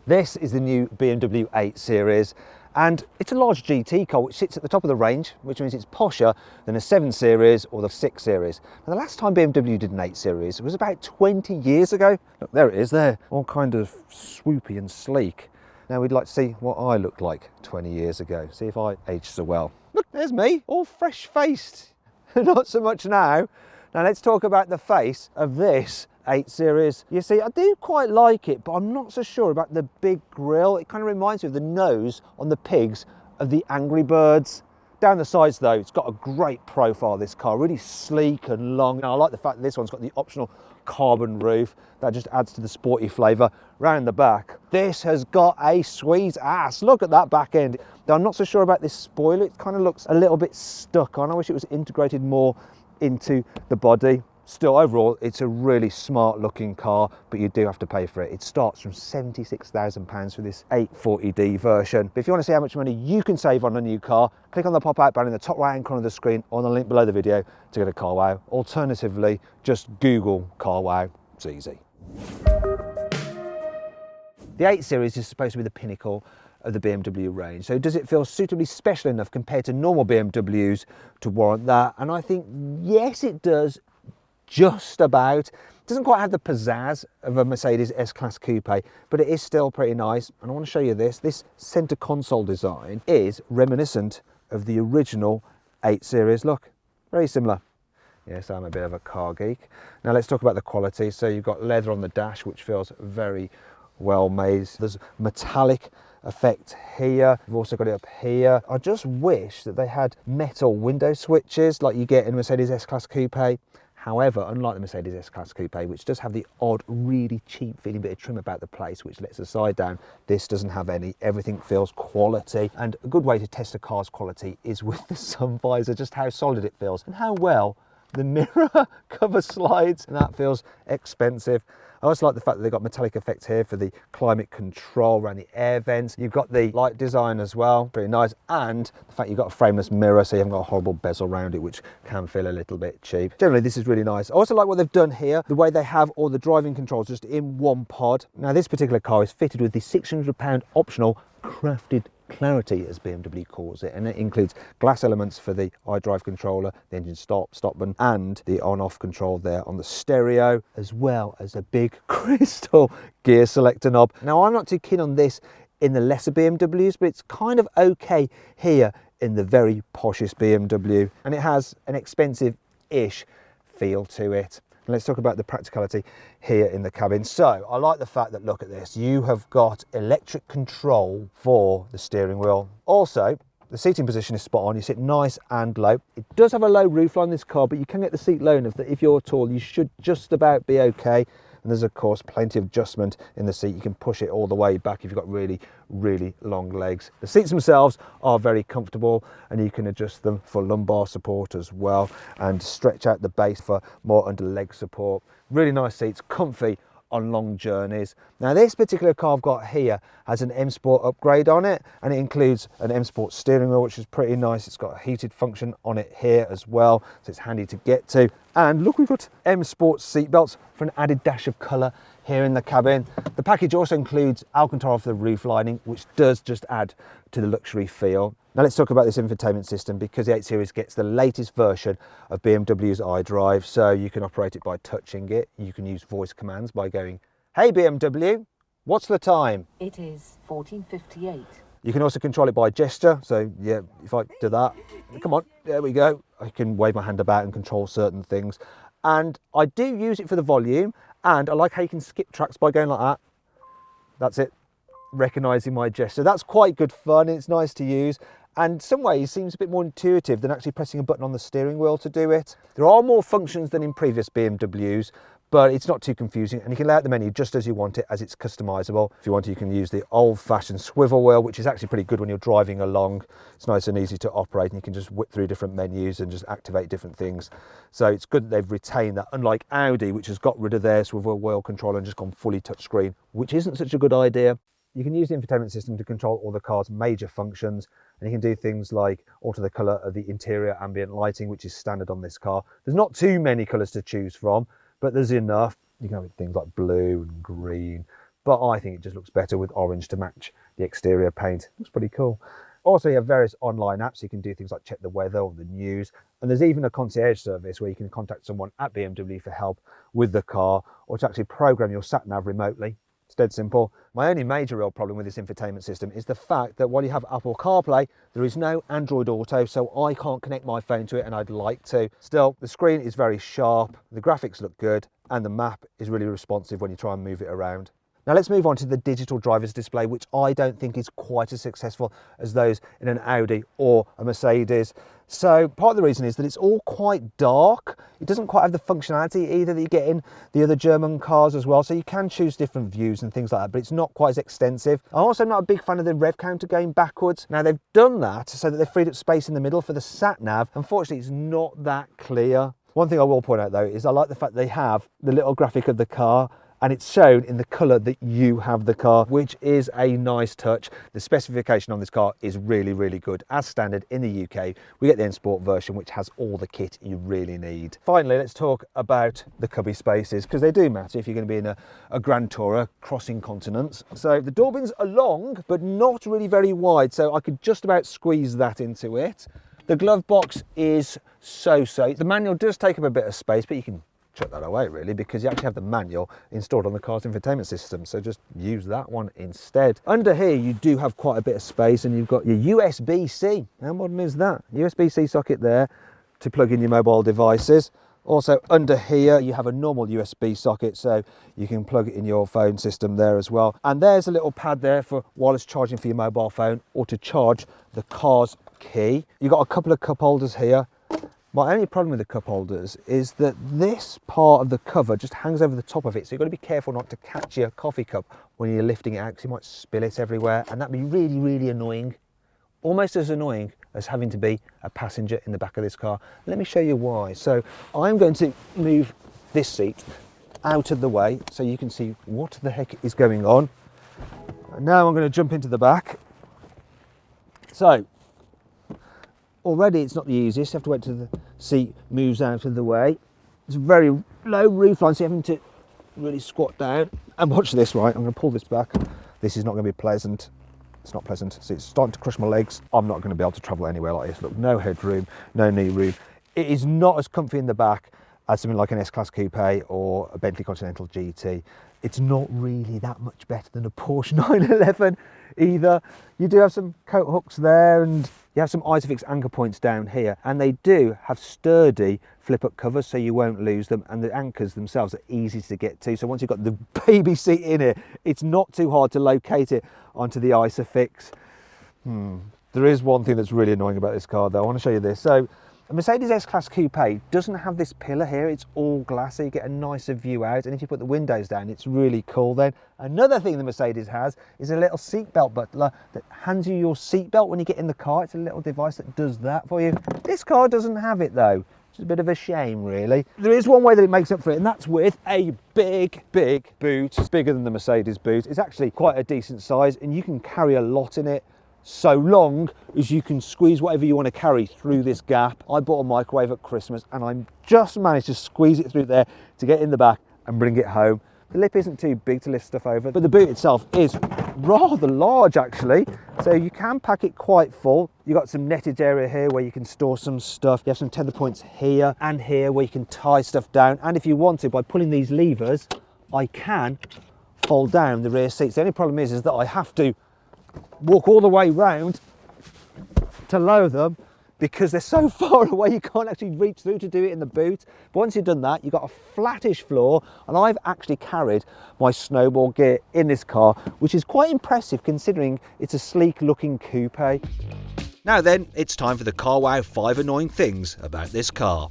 This is the new BMW 8 Series, and it's a large GT car which sits at the top of the range, which means it's posher than a 7 Series or the 6 Series. Now, the last time BMW did an 8 Series was about 20 years ago. Look, there it is there, all kind of swoopy and sleek. Now we'd like to see what I looked like 20 years ago, see if I aged so well. Look, there's me, all fresh-faced. Not so much now. Now let's talk about the face of this 8 Series. You see, I do quite like it, but I'm not so sure about the big grille. It kind of reminds me of the nose on the pigs of the Angry Birds. Down the sides though, it's got a great profile, this car, really sleek and long. Now I like the fact that this one's got the optional carbon roof. That just adds to the sporty flavour. Round the back, this has got a sweet ass. Look at that back end. Now, I'm not so sure about this spoiler. It kind of looks a little bit stuck on. I wish it was integrated more into the body. Still, overall, it's a really smart looking car, but you do have to pay for it. It starts from £76,000 for this 840D version. But if you want to see how much money you can save on a new car, click on the pop-out banner in the top right-hand corner of the screen or on the link below the video to go to CarWow. Alternatively, just Google CarWow. It's easy. The 8 Series is supposed to be the pinnacle of the BMW range. So does it feel suitably special enough compared to normal BMWs to warrant that? And I think, yes, it does. Just about. It doesn't quite have the pizzazz of a Mercedes S-Class coupe, but it is still pretty nice. And I want to show you this. This center console design is reminiscent of the original 8 Series. Look, very similar. Yes, I'm a bit of a car geek. Now let's talk about the quality. So you've got leather on the dash, which feels very well made. There's metallic effect here. We've also got it up here. I just wish that they had metal window switches like you get in a Mercedes S-Class coupe. However, unlike the Mercedes S-Class coupe, which does have the odd, really cheap feeling bit of trim about the place, which lets the side down, this doesn't have any. Everything feels quality. And a good way to test a car's quality is with the sun visor, just how solid it feels and how well the mirror cover slides. And that feels expensive. I also like the fact that they've got metallic effects here for the climate control around the air vents. You've got the light design as well, pretty nice. And the fact you've got a frameless mirror, so you haven't got a horrible bezel around it, which can feel a little bit cheap. Generally, this is really nice. I also like what they've done here, the way they have all the driving controls just in one pod. Now, this particular car is fitted with the £600 optional crafted clarity, as BMW calls it, and it includes glass elements for the iDrive controller, the engine stop button, and the on-off control there on the stereo, as well as a big crystal gear selector knob. Now, I'm not too keen on this in the lesser BMWs, but it's kind of okay here in the very poshest BMW, and it has an expensive-ish feel to it. Let's talk about the practicality here in the cabin. So I like the fact that, look at this, you have got electric control for the steering wheel. Also, the seating position is spot on. You sit nice and low. It does have a low roofline, this car, but you can get the seat low enough that if you're tall, you should just about be okay. And there's, of course, plenty of adjustment in the seat. You can push it all the way back if you've got really, really long legs. The seats themselves are very comfortable, and you can adjust them for lumbar support as well and stretch out the base for more under leg support. Really nice seats, comfy on long journeys. Now, this particular car I've got here has an M Sport upgrade on it, and it includes an M Sport steering wheel, which is pretty nice. It's got a heated function on it here as well, so it's handy to get to. And look, we've got M Sport seat belts for an added dash of colour here in the cabin. The package also includes Alcantara for the roof lining, which does just add to the luxury feel. Now let's talk about this infotainment system, because the 8 Series gets the latest version of BMW's iDrive, so you can operate it by touching it. You can use voice commands by going, "Hey BMW, what's the time?" It is 14:58. You can also control it by gesture. So yeah, if I do that, come on, there we go. I can wave my hand about and control certain things. And I do use it for the volume, and I like how you can skip tracks by going like that. That's it, recognizing my gesture. That's quite good fun. It's nice to use. And in some ways seems a bit more intuitive than actually pressing a button on the steering wheel to do it. There are more functions than in previous BMWs, but it's not too confusing, and you can lay out the menu just as you want it, as it's customizable. If you want to, you can use the old-fashioned swivel wheel, which is actually pretty good when you're driving along. It's nice and easy to operate, and you can just whip through different menus and just activate different things. So it's good that they've retained that, unlike Audi, which has got rid of their swivel wheel controller and just gone fully touchscreen, which isn't such a good idea. You can use the infotainment system to control all the car's major functions, and you can do things like alter the colour of the interior ambient lighting, which is standard on this car. There's not too many colours to choose from, but there's enough. You can have things like blue and green, but I think it just looks better with orange to match the exterior paint. Looks pretty cool. Also, you have various online apps. You can do things like check the weather or the news. And there's even a concierge service where you can contact someone at BMW for help with the car, or to actually program your sat-nav remotely. It's dead simple. My only major real problem with this infotainment system is the fact that while you have Apple CarPlay, there is no Android Auto, so I can't connect my phone to it, and I'd like to. Still, the screen is very sharp, the graphics look good, and the map is really responsive when you try and move it around. Now let's move on to the digital driver's display, which I don't think is quite as successful as those in an Audi or a Mercedes. So part of the reason is that it's all quite dark. It doesn't quite have the functionality either that you get in the other German cars as well. So you can choose different views and things like that, but it's not quite as extensive. I'm also not a big fan of the rev counter going backwards. Now they've done that so that they've freed up space in the middle for the sat nav. Unfortunately, it's not that clear. One thing I will point out though is I like the fact they have the little graphic of the car, and it's shown in the colour that you have the car, which is a nice touch. The specification on this car is really, really good. As standard in the UK, we get the N Sport version, which has all the kit you really need. Finally, let's talk about the cubby spaces, because they do matter if you're going to be in a Grand Tourer crossing continents. So the door bins are long, but not really very wide, so I could just about squeeze that into it. The glove box is so-so. The manual does take up a bit of space, but you can chuck that away really, because you actually have the manual installed on the car's infotainment system, so just use that one instead. Under here you do have quite a bit of space, and you've got your USB-C. How modern is that? USB-C socket there to plug in your mobile devices. Also under here you have a normal USB socket, so you can plug it in your phone system there as well. And there's a little pad there for wireless charging for your mobile phone, or to charge the car's key. You've got a couple of cup holders here. My only problem with the cup holders is that this part of the cover just hangs over the top of it, so you've got to be careful not to catch your coffee cup when you're lifting it out, because you might spill it everywhere, and that'd be really, really annoying. Almost as annoying as having to be a passenger in the back of this car. Let me show you why. So I'm going to move this seat out of the way so you can see what the heck is going on. And now I'm going to jump into the back. So already it's not the easiest. You have to wait till the seat moves out of the way. It's a very low roofline, so you're having to really squat down. And watch this, right? I'm going to pull this back. This is not going to be pleasant. It's not pleasant. See, it's starting to crush my legs. I'm not going to be able to travel anywhere like this. Look, no headroom, no knee room. It is not as comfy in the back as something like an S-Class Coupe or a Bentley Continental GT. It's not really that much better than a Porsche 911 either. You do have some coat hooks there, and you have some Isofix anchor points down here, and they do have sturdy flip-up covers so you won't lose them, and the anchors themselves are easy to get to. So once you've got the baby seat in it, it's not too hard to locate it onto the Isofix. There is one thing that's really annoying about this car though. I want to show you this. So a Mercedes S-Class Coupe doesn't have this pillar here. It's all glass, so you get a nicer view out, and if you put the windows down, it's really cool then. Another thing the Mercedes has is a little seatbelt butler that hands you your seatbelt when you get in the car. It's a little device that does that for you. This car doesn't have it though, which is a bit of a shame really. There is one way that it makes up for it, and that's with a big boot. It's bigger than the Mercedes boot. It's actually quite a decent size, and you can carry a lot in it, so long as you can squeeze whatever you want to carry through this gap. I bought a microwave at Christmas, and I just managed to squeeze it through there to get in the back and bring it home. The lip isn't too big to lift stuff over, but the boot itself is rather large actually, so you can pack it quite full. You've got some netted area here where you can store some stuff. You have some tether points here and here where you can tie stuff down, and if you want to, by pulling these levers, I can fold down the rear seats. The only problem is that I have to walk all the way round to lower them, because they're so far away you can't actually reach through to do it in the boot. But once you've done that, you've got a flattish floor, and I've actually carried my snowboard gear in this car, which is quite impressive considering it's a sleek looking coupe. Now then, it's time for the CarWow 5 annoying things about this car.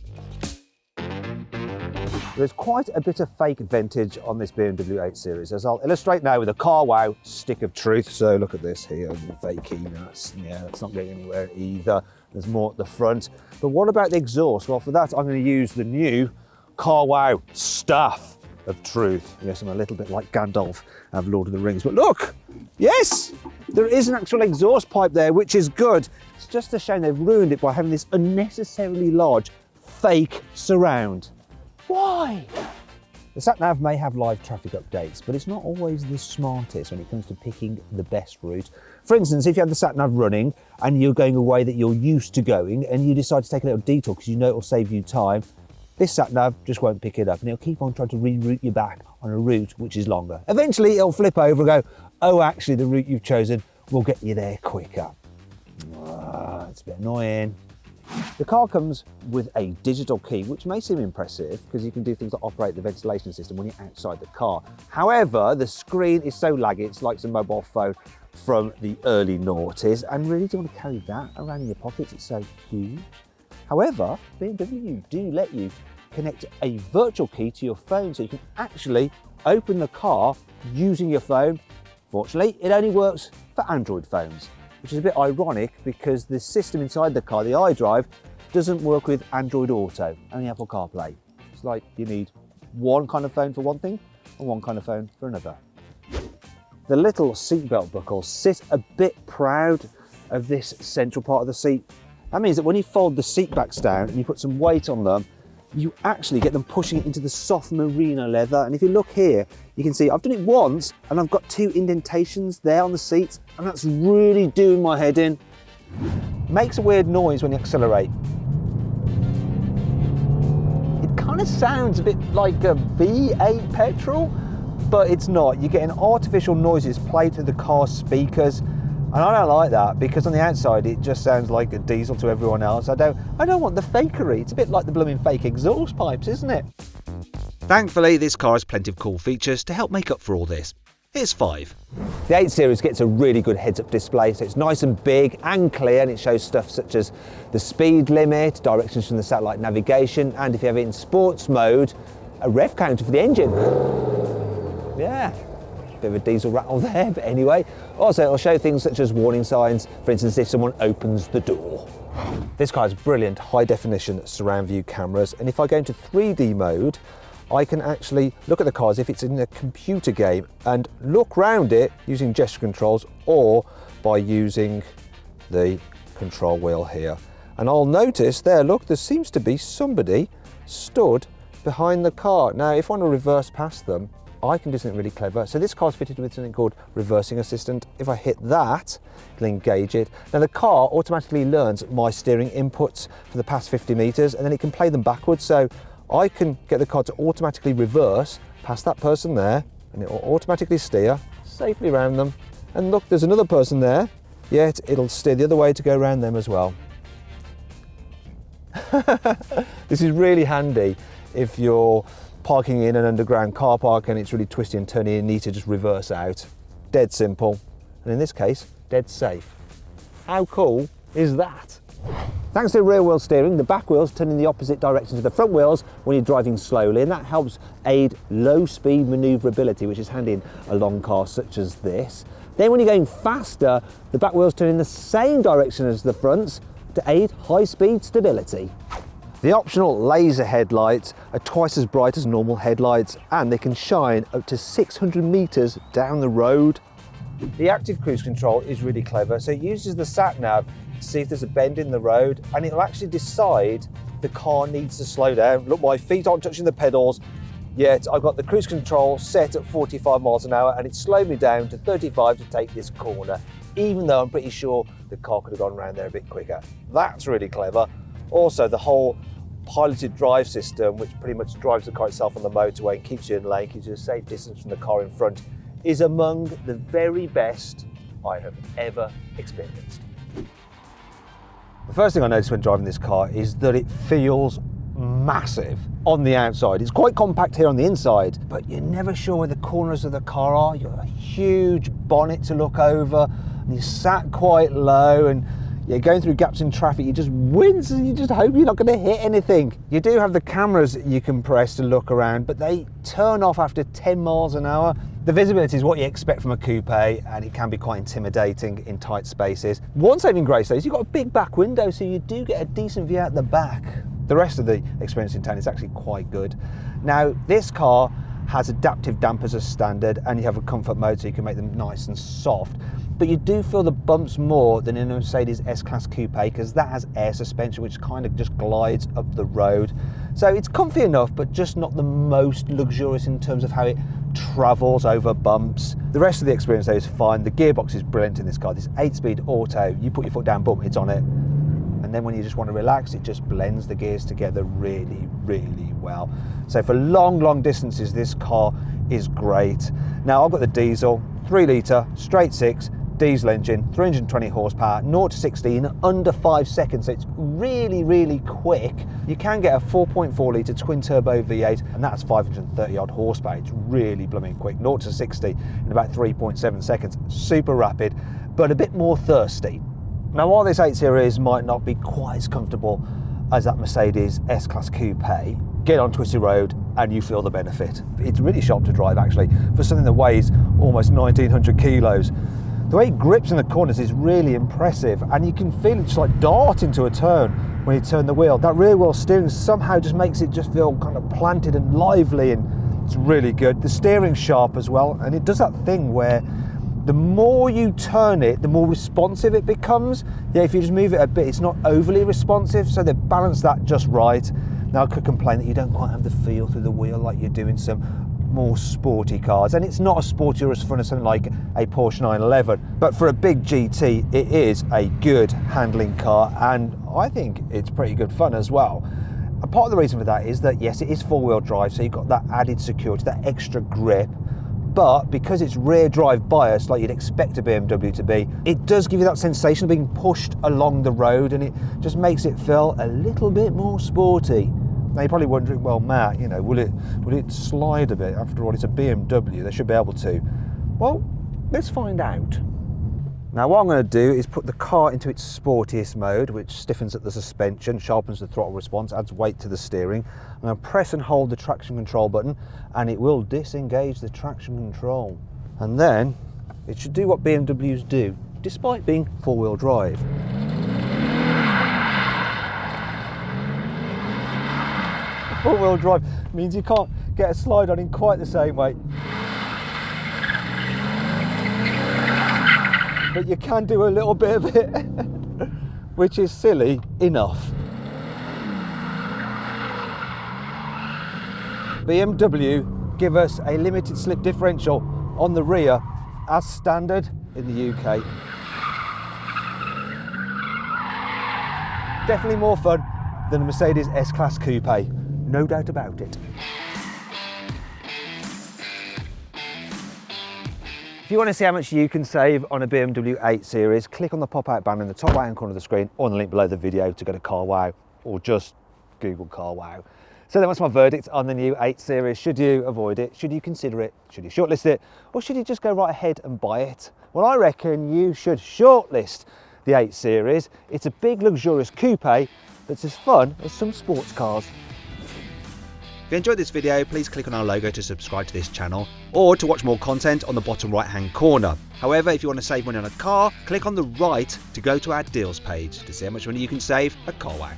There's quite a bit of fake vintage on this BMW 8 Series, as I'll illustrate now with a CarWow stick of truth. So look at this here, fakey, that's not going anywhere either. There's more at the front. But what about the exhaust? Well, for that, I'm going to use the new CarWow staff of truth. Yes, I'm a little bit like Gandalf of Lord of the Rings. But look, yes, there is an actual exhaust pipe there, which is good. It's just a shame they've ruined it by having this unnecessarily large fake surround. Why? The sat-nav may have live traffic updates, but it's not always the smartest when it comes to picking the best route. For instance, if you have the sat-nav running and you're going a way that you're used to going and you decide to take a little detour because you know it'll save you time, this sat-nav just won't pick it up and it'll keep on trying to reroute you back on a route which is longer. Eventually it'll flip over and go, oh, actually the route you've chosen will get you there quicker. It's a bit annoying. The car comes with a digital key, which may seem impressive because you can do things like operate the ventilation system when you're outside the car. However, the screen is so laggy, it's like a mobile phone from the early noughties, and really don't want to carry that around in your pockets, it's so huge. However, BMW do let you connect a virtual key to your phone so you can actually open the car using your phone. Fortunately, it only works for Android phones, which is a bit ironic because the system inside the car, the iDrive, doesn't work with Android Auto, only Apple CarPlay. It's like you need one kind of phone for one thing and one kind of phone for another. The little seatbelt buckles sit a bit proud of this central part of the seat. That means that when you fold the seat backs down and you put some weight on them, you actually get them pushing it into the soft merino leather. And if you look here, you can see I've done it once and I've got 2 indentations there on the seats, and that's really doing my head in. Makes a weird noise when you accelerate. It kind of sounds a bit like a V8 petrol, but it's not. You're getting artificial noises played through the car's speakers, and I don't like that because on the outside it just sounds like a diesel to everyone else. I don't want the fakery. It's a bit like the blooming fake exhaust pipes, isn't it? Thankfully, this car has plenty of cool features to help make up for all this. Here's 5. The 8 Series gets a really good heads-up display, so it's nice and big and clear, and it shows stuff such as the speed limit, directions from the satellite navigation, and if you have it in sports mode, a rev counter for the engine. Yeah. Bit of a diesel rattle there, but anyway. Also, it'll show things such as warning signs, for instance, if someone opens the door. This car has brilliant high-definition surround view cameras, and if I go into 3D mode, I can actually look at the car as if it's in a computer game and look round it using gesture controls or by using the control wheel here. And I'll notice there, look, there seems to be somebody stood behind the car. Now, if I want to reverse past them, I can do something really clever. So this car's fitted with something called reversing assistant. If I hit that, it'll engage it. Now the car automatically learns my steering inputs for the past 50 meters, and then it can play them backwards. So I can get the car to automatically reverse past that person there, and it will automatically steer safely around them. And look, there's another person there, yet it'll steer the other way to go around them as well. This is really handy if you're parking in an underground car park and it's really twisty and turny and you need to just reverse out. Dead simple, and in this case, dead safe. How cool is that? Thanks to rear wheel steering, the back wheels turn in the opposite direction to the front wheels when you're driving slowly, and that helps aid low speed manoeuvrability, which is handy in a long car such as this. Then when you're going faster, the back wheels turn in the same direction as the fronts to aid high speed stability. The optional laser headlights are twice as bright as normal headlights, and they can shine up to 600 meters down the road. The active cruise control is really clever, so it uses the sat-nav to see if there's a bend in the road, and it'll actually decide the car needs to slow down. Look, my feet aren't touching the pedals, yet I've got the cruise control set at 45 miles an hour, and it's slowed me down to 35 to take this corner, even though I'm pretty sure the car could have gone around there a bit quicker. That's really clever. Also, the whole piloted drive system, which pretty much drives the car itself on the motorway and keeps you in lane, keeps you a safe distance from the car in front, is among the very best I have ever experienced. The first thing I noticed when driving this car is that it feels massive on the outside. It's quite compact here on the inside, but you're never sure where the corners of the car are. You've got a huge bonnet to look over, and you're sat quite low, and you're going through gaps in traffic, you just wince and you just hope you're not going to hit anything. You do have the cameras you can press to look around, but they turn off after 10 miles an hour. The visibility is what you expect from a coupe, and it can be quite intimidating in tight spaces. One saving grace though is you've got a big back window, so you do get a decent view out the back. The rest of the experience in town is actually quite good. Now, this car has adaptive dampers as standard, and you have a comfort mode so you can make them nice and soft. But you do feel the bumps more than in a Mercedes S-Class coupe, because that has air suspension which kind of just glides up the road. So it's comfy enough, but just not the most luxurious in terms of how it travels over bumps. The rest of the experience though is fine. The gearbox is brilliant in this car. This 8-speed auto, you put your foot down, boom, it's on it. And then when you just want to relax, it just blends the gears together really, really well. So for long distances, this car is great. Now I've got the diesel, 3 litre, straight 6, diesel engine, 320 horsepower, 0 to 60 in under 5 seconds, so it's really quick. You can get a 4.4 litre twin turbo V8, and that's 530 odd horsepower. It's really blooming quick, 0 to 60 in about 3.7 seconds. Super rapid, but a bit more thirsty. Now while this 8 Series might not be quite as comfortable as that Mercedes S-Class Coupe, get on twisty road and you feel the benefit. It's really sharp to drive actually, for something that weighs almost 1900 kilos. The way it grips in the corners is really impressive, and you can feel it just like dart into a turn when you turn the wheel. That rear wheel steering somehow just makes it just feel kind of planted and lively, and it's really good. The steering's sharp as well, and it does that thing where the more you turn it, the more responsive it becomes. Yeah, if you just move it a bit, it's not overly responsive, so they balance that just right. Now I could complain that you don't quite have the feel through the wheel like you do in some more sporty cars, and it's not as sporty or as fun as something like a Porsche 911, but for a big GT it is a good handling car, and I think it's pretty good fun as well. And part of the reason for that is that yes, it is 4-wheel drive, so you've got that added security, that extra grip, but because it's rear drive biased like you'd expect a BMW to be, it does give you that sensation of being pushed along the road, and it just makes it feel a little bit more sporty. Now you're probably wondering, well Matt, you know, will it slide a bit? After all, it's a BMW, they should be able to. Well, let's find out. Now what I'm going to do is put the car into its sportiest mode, which stiffens up the suspension, sharpens the throttle response, adds weight to the steering. I'm going to press and hold the traction control button, and it will disengage the traction control. And then it should do what BMWs do, despite being 4-wheel drive. Four-wheel drive means you can't get a slide on in quite the same way, but you can do a little bit of it, which is silly enough. BMW give us a limited slip differential on the rear as standard in the UK. Definitely more fun than a Mercedes S-Class Coupe. No doubt about it. If you want to see how much you can save on a BMW 8 Series, click on the pop-out banner in the top right-hand corner of the screen, or on the link below the video to go to carwow, or just Google carwow. So then what's my verdict on the new 8 Series? Should you avoid it? Should you consider it? Should you shortlist it? Or should you just go right ahead and buy it? Well, I reckon you should shortlist the 8 Series. It's a big, luxurious coupe that's as fun as some sports cars. If you enjoyed this video, please click on our logo to subscribe to this channel, or to watch more content on the bottom right hand corner. However, if you want to save money on a car, click on the right to go to our deals page to see how much money you can save at carwow.